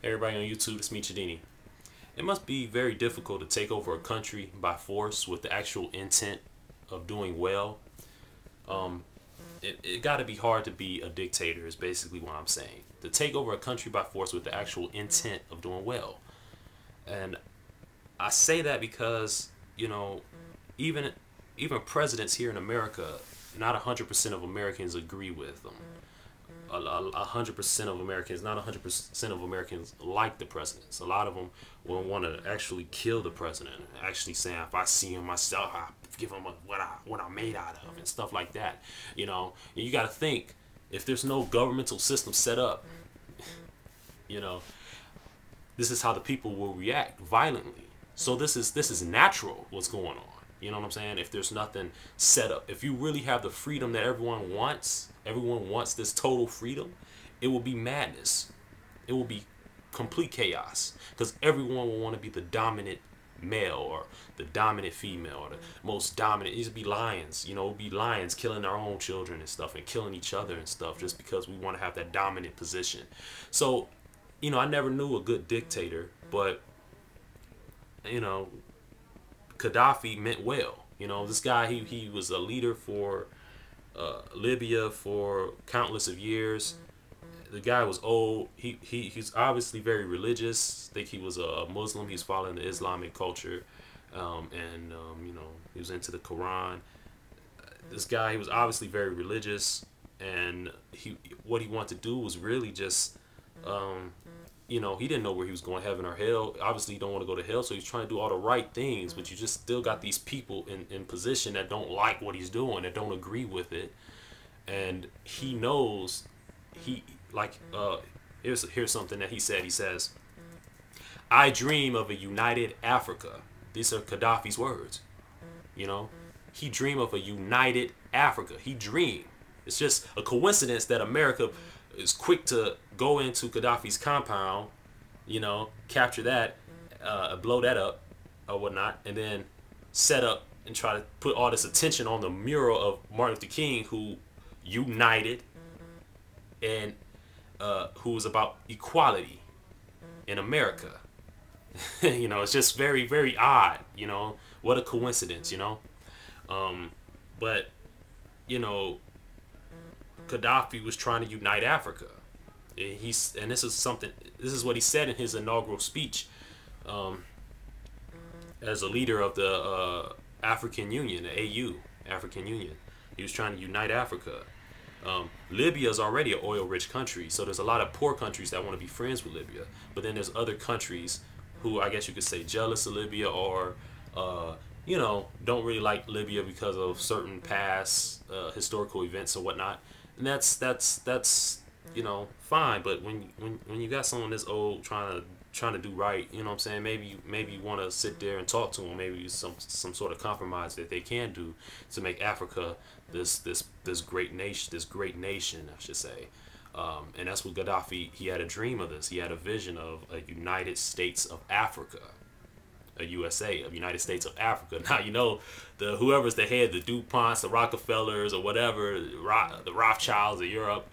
Everybody on YouTube, it's me, Chadini. It must be very difficult to take over a country by force with the actual intent of doing well. Um, it got to be hard to be a dictator, is basically what I'm saying. To take over a country by force with the actual intent of doing well. And I say that because, you know, even even presidents here in America, not 100% of Americans agree with them. 100% of Americans, not 100% of Americans like the presidents. A lot of them will want to actually kill the president. Actually saying, if I see him myself, I give him what I'm made out of and stuff like that. And you got to think, if there's no governmental system set up, you know, this is how the people will react violently. So this is natural. What's going on? You know what I'm saying? If there's nothing set up, if you really have the freedom that everyone wants this total freedom, it will be madness. It will be complete chaos because everyone will want to be the dominant male or the dominant female or the most dominant. These would be lions, it would be lions killing their own children and stuff and killing each other and stuff just because we want to have that dominant position. So, I never knew a good dictator, but, Gaddafi meant well. This guy, he was a leader for Libya for countless of years. The guy was old. He's obviously very religious. I think he was a Muslim. He's following the Islamic culture, and he was into the Quran. This guy, he was obviously very religious, and what he wanted to do was really just he didn't know where he was going, heaven or hell. Obviously, he don't want to go to hell, so he's trying to do all the right things. But you just still got these people in position that don't like what he's doing, that don't agree with it, and he knows here's something that he said. He says, "I dream of a united Africa." These are Gaddafi's words. He dreamed of a united Africa. He dreamed. It's just a coincidence that America is quick to go into Gaddafi's compound, capture that, blow that up or whatnot, and then set up and try to put all this attention on the mural of Martin Luther King, who united and who was about equality in America. It's just very, very odd, what a coincidence, but, Gaddafi was trying to unite Africa. This is what he said in his inaugural speech as a leader of the African Union, the AU, African Union. He was trying to unite Africa. Libya is already an oil-rich country, so there's a lot of poor countries that want to be friends with Libya. But then there's other countries who I guess you could say jealous of Libya or don't really like Libya because of certain past historical events or whatnot. And that's fine. But when you got someone this old trying to do right, you know what I'm saying? Maybe you want to sit there and talk to them. Maybe some sort of compromise that they can do to make Africa this great nation, I should say. And that's what Gaddafi, he had a dream of this. He had a vision of a United States of Africa. A USA, of United States of Africa. Now, whoever's the head, the DuPonts, the Rockefellers, or whatever, the Rothschilds of Europe,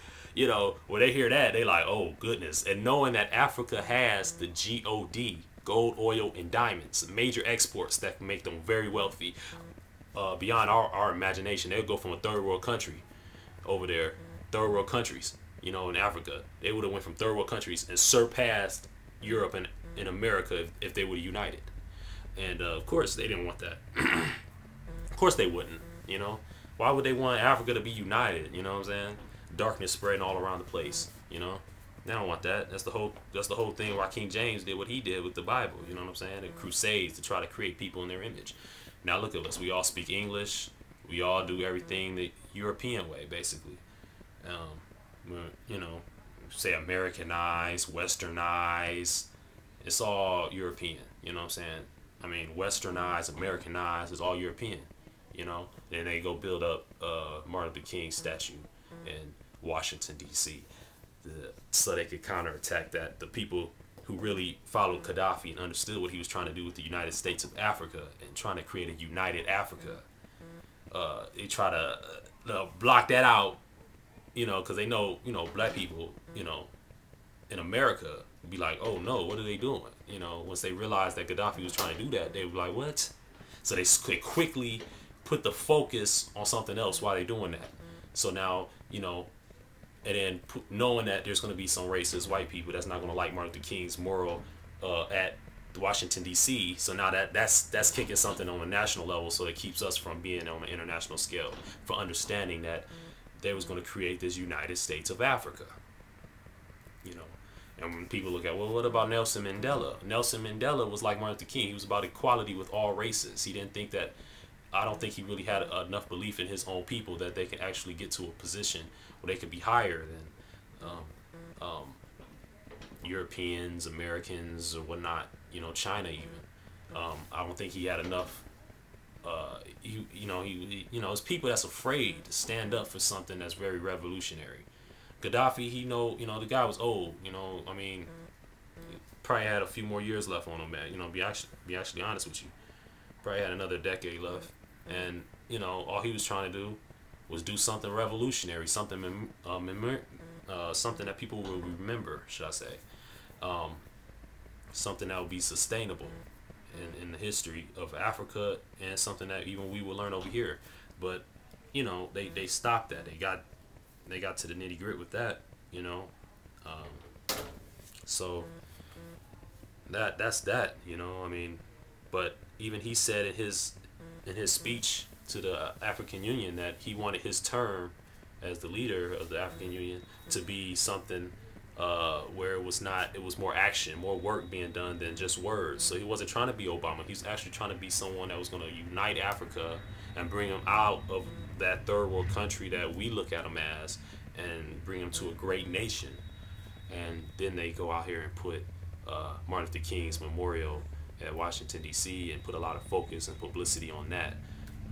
when they hear that, they like, oh, goodness. And knowing that Africa has the GOD, gold, oil, and diamonds, major exports that can make them very wealthy, beyond our imagination. They'll go from a third world country over there, third world countries, in Africa. They would have went from third world countries and surpassed Europe and America if they would have united. And of course, they didn't want that. Of course, they wouldn't. Why would they want Africa to be united? You know what I'm saying? Darkness spreading all around the place. They don't want that. That's the whole thing why King James did what he did with the Bible. You know what I'm saying? The crusades to try to create people in their image. Now look at us. We all speak English. We all do everything the European way, basically. Say Americanized, Westernized. It's all European. You know what I'm saying? I mean, Westernized, Americanized is all European, Then they go build up Martin Luther King statue in Washington, D.C. So they could counterattack that. The people who really followed Gaddafi and understood what he was trying to do with the United States of Africa and trying to create a united Africa, they try to block that out, because they know, black people, in America be like, oh no, what are they doing? You know, once they realized that Gaddafi was trying to do that, they were like, what? So they quickly put the focus on something else while they're doing that. So now, you know, and then knowing that there's going to be some racist white people that's not going to like Martin Luther King's mural at Washington D.C. So now that's kicking something on a national level, so it keeps us from being on an international scale for understanding that they was going to create this United States of Africa. You know, and when people look at, well, what about Nelson Mandela? Nelson Mandela was like Martin Luther King. He was about equality with all races. He didn't think that. I don't think he really had enough belief in his own people that they can actually get to a position where they could be higher than Europeans, Americans, or whatnot. You know, China even. I don't think he had enough. It's people that's afraid to stand up for something that's very revolutionary. Gaddafi, the guy was old. You know, I mean, probably had a few more years left on him, man. You know, be actually honest with you, probably had another decade left, and you know, all he was trying to do was do something revolutionary, something something that people will remember, should I say, something that would be sustainable in the history of Africa, and something that even we will learn over here. But you know, they stopped that. They got to the nitty gritty with that. You know, so that's that. You know, I mean, but even he said in his speech to the African Union that he wanted his term as the leader of the African Union to be something where it was more action, more work being done than just words. So he wasn't trying to be Obama. He was actually trying to be someone that was going to unite Africa and bring them out of that third world country that we look at them as, and bring them to a great nation. And then they go out here and put Martin Luther King's memorial at Washington D.C. and put a lot of focus and publicity on that.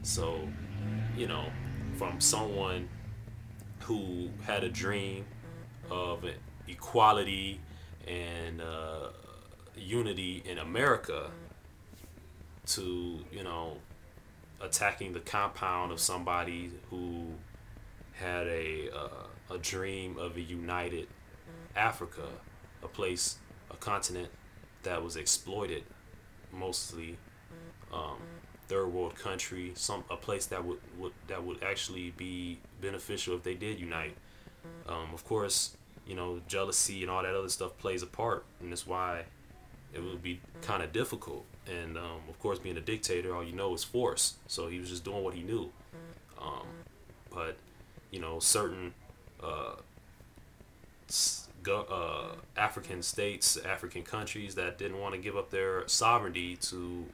So, you know, from someone who had a dream of equality and unity in America to, you know, attacking the compound of somebody who had a dream of a united Africa, a continent that was exploited, mostly third world country, a place that would actually be beneficial if they did unite. Of course, you know, jealousy and all that other stuff plays a part, and that's why it would be kind of difficult. And of course, being a dictator, all you know is force. So he was just doing what he knew. But you know, certain African states, African countries that didn't want to give up their sovereignty to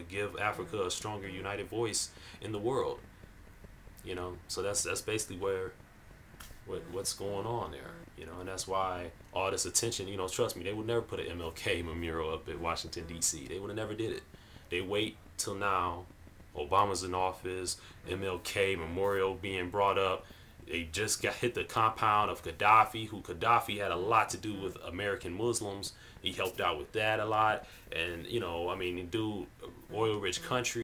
give Africa a stronger, united voice in the world. You know, so that's basically what's going on there. You know, and that's why all this attention. You know, trust me, they would never put an MLK memorial up at Washington D.C. They would have never did it. They wait till now. Obama's in office, MLK memorial being brought up. They just got hit the compound of Gaddafi, who Gaddafi had a lot to do with American Muslims. He helped out with that a lot. And, you know, I mean, dude, oil-rich country.